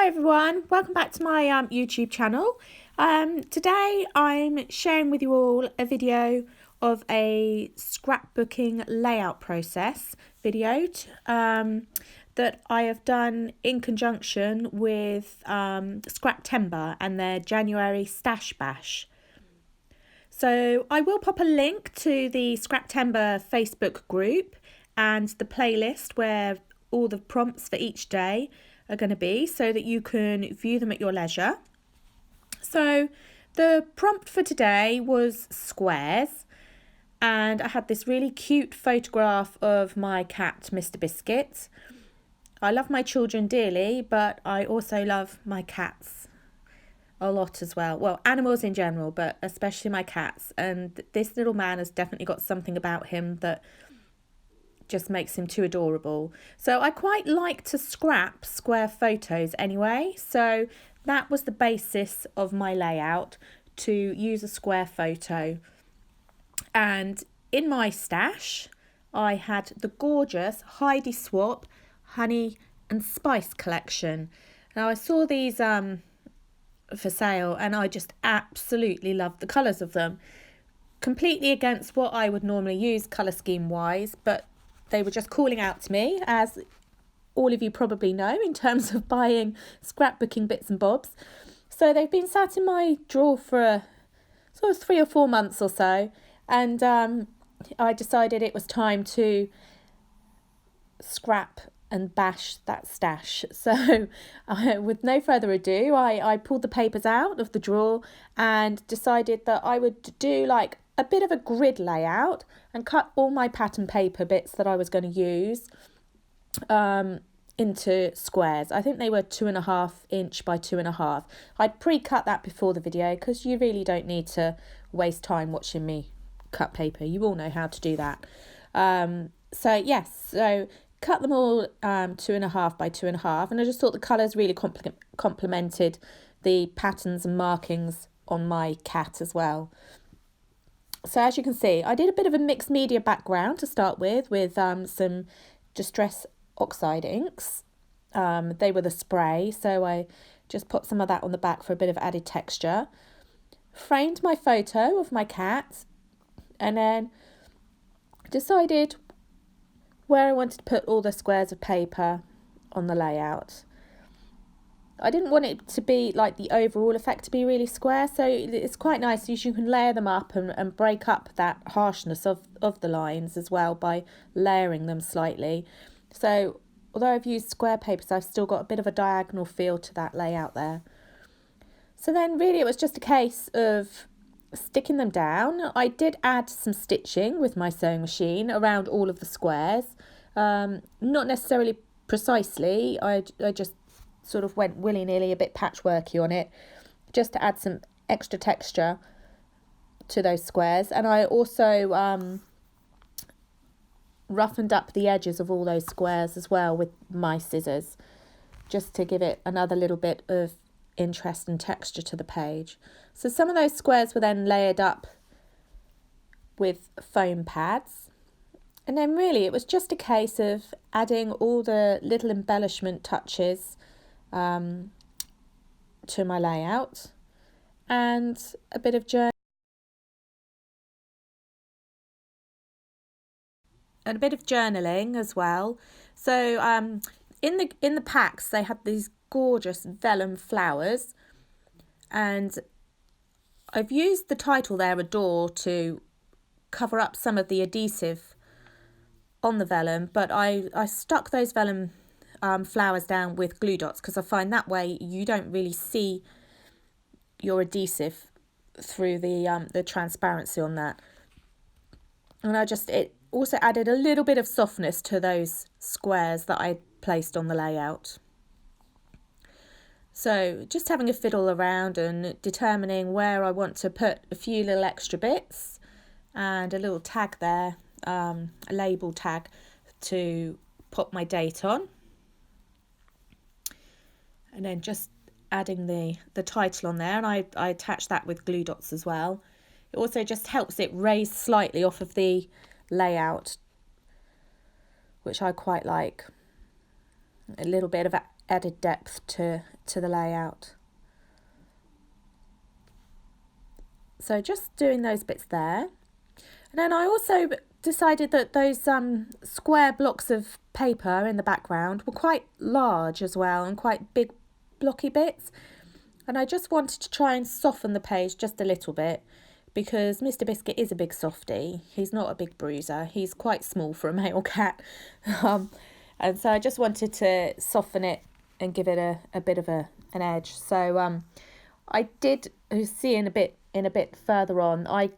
Hi everyone, welcome back to my YouTube channel. Today I'm sharing with you all a video of a scrapbooking layout process video that I have done in conjunction with Scraptember and their January stash bash. So I will pop a link to the Scraptember Facebook group and the playlist where all the prompts for each day are going to be, so that you can view them at your leisure. So the prompt for today was squares, and I had this really cute photograph of my cat Mr. Biscuit. I love my children dearly, but I also love my cats a lot as well. Well, animals in general, but especially my cats. And this little man has definitely got something about him that just makes him too adorable. So I quite like to scrap square photos anyway. So that was the basis of my layout, to use a square photo. And in my stash, I had the gorgeous Heidi Swapp Honey and Spice collection. Now I saw these for sale and I just absolutely loved the colours of them. Completely against what I would normally use colour scheme wise, but they were just calling out to me, as all of you probably know, in terms of buying scrapbooking bits and bobs. So they've been sat in my drawer for sort of 3 or 4 months or so, and I decided it was time to scrap and bash that stash. So with no further ado, I pulled the papers out of the drawer and decided that I would do like a bit of a grid layout and cut all my pattern paper bits that I was going to use into squares. I think they were 2.5 inch by 2.5. I'd pre-cut that before the video because you really don't need to waste time watching me cut paper. You all know how to do that. So cut them all 2.5 by 2.5, and I just thought the colours really complemented the patterns and markings on my cat as well. So as you can see, I did a bit of a mixed media background to start with some Distress Oxide inks. They were the spray, so I just put some of that on the back for a bit of added texture. Framed my photo of my cat, and then decided where I wanted to put all the squares of paper on the layout. I didn't want it to be like the overall effect to be really square, so it's quite nice as you can layer them up and break up that harshness of the lines as well by layering them slightly. So although I've used square papers, I've still got a bit of a diagonal feel to that layout there. So then really it was just a case of sticking them down. I did add some stitching with my sewing machine around all of the squares, not necessarily precisely. I just sort of went willy-nilly, a bit patchworky on it, just to add some extra texture to those squares. And I also roughened up the edges of all those squares as well with my scissors, just to give it another little bit of interest and texture to the page. So some of those squares were then layered up with foam pads, and then really it was just a case of adding all the little embellishment touches to my layout, and a bit of journaling as well. So in the packs they had these gorgeous vellum flowers, and I've used the title there, Adore, to cover up some of the adhesive on the vellum, but I stuck those vellum flowers down with glue dots because I find that way you don't really see your adhesive through the transparency on that. And it also added a little bit of softness to those squares that I placed on the layout. So just having a fiddle around and determining where I want to put a few little extra bits, and a little tag there, a label tag to put my date on, and then just adding the title on there, and I attach that with glue dots as well. It also just helps it raise slightly off of the layout, which I quite like. A little bit of added depth to the layout. So just doing those bits there. And then I also decided that those square blocks of paper in the background were quite large as well, and quite big blocky bits. And I just wanted to try and soften the page just a little bit, because Mr. Biscuit is a big softie. He's not a big bruiser. He's quite small for a male cat. And so I just wanted to soften it and give it a bit of an edge. So I did see in a bit further on, I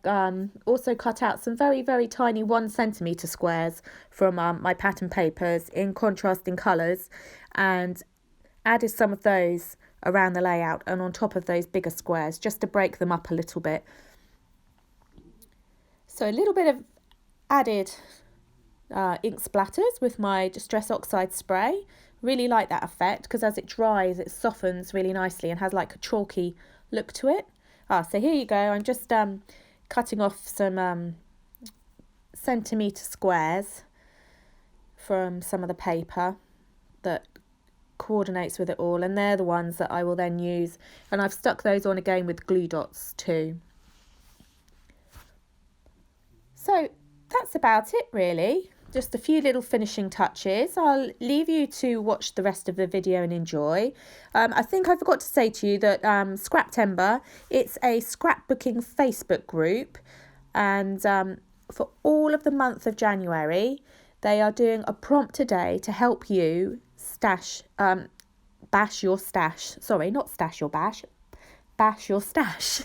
also cut out some very, very tiny 1 centimetre squares from my pattern papers in contrasting colours, and added some of those around the layout and on top of those bigger squares, just to break them up a little bit. So a little bit of added ink splatters with my Distress Oxide spray. Really like that effect, because as it dries it softens really nicely and has like a chalky look to it. So here you go. I'm just cutting off some centimetre squares from some of the paper that coordinates with it all, and they're the ones that I will then use, and I've stuck those on again with glue dots too. So that's about it really, just a few little finishing touches. I'll leave you to watch the rest of the video and enjoy. I think I forgot to say to you that Scraptember, it's a scrapbooking Facebook group, and for all of the month of January they are doing a prompt a day to help you bash your stash. Sorry, not stash your bash your stash.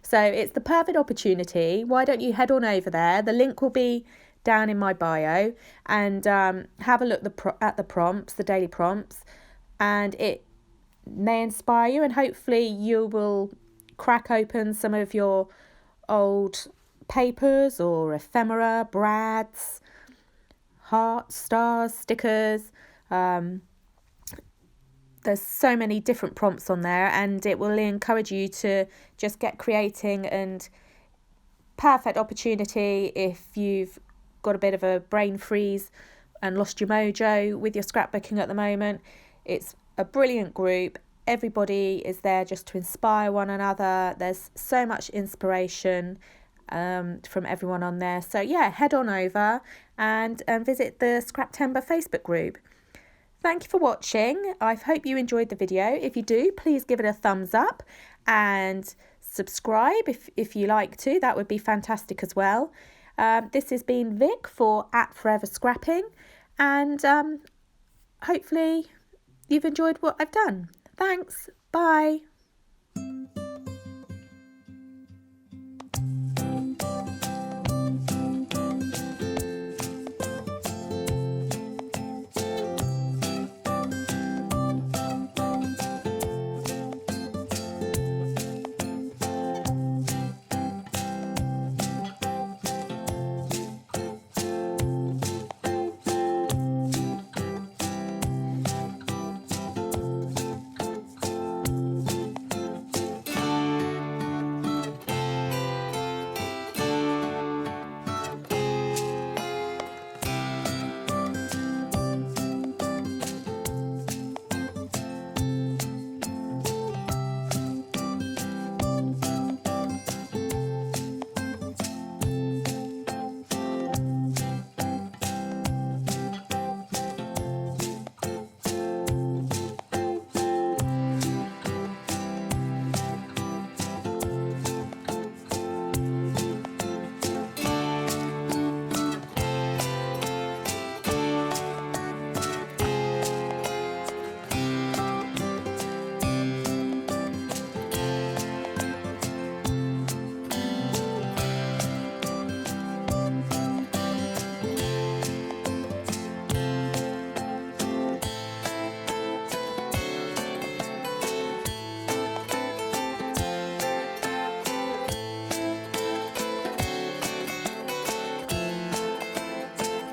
So it's the perfect opportunity. Why don't you head on over there? The link will be down in my bio, and have a look at the prompts, the daily prompts, and it may inspire you, and hopefully you will crack open some of your old papers or ephemera, brads, hearts, stars, stickers. There's so many different prompts on there, and it will encourage you to just get creating, and perfect opportunity if you've got a bit of a brain freeze and lost your mojo with your scrapbooking at the moment. It's a brilliant group. Everybody is there just to inspire one another. There's so much inspiration from everyone on there. So yeah, head on over and visit the Scraptember Facebook group. Thank you for watching. I hope you enjoyed the video. If you do, please give it a thumbs up and subscribe if you like to. That would be fantastic as well. This has been Vic for @Forever Scrapping, and hopefully you've enjoyed what I've done. Thanks. Bye.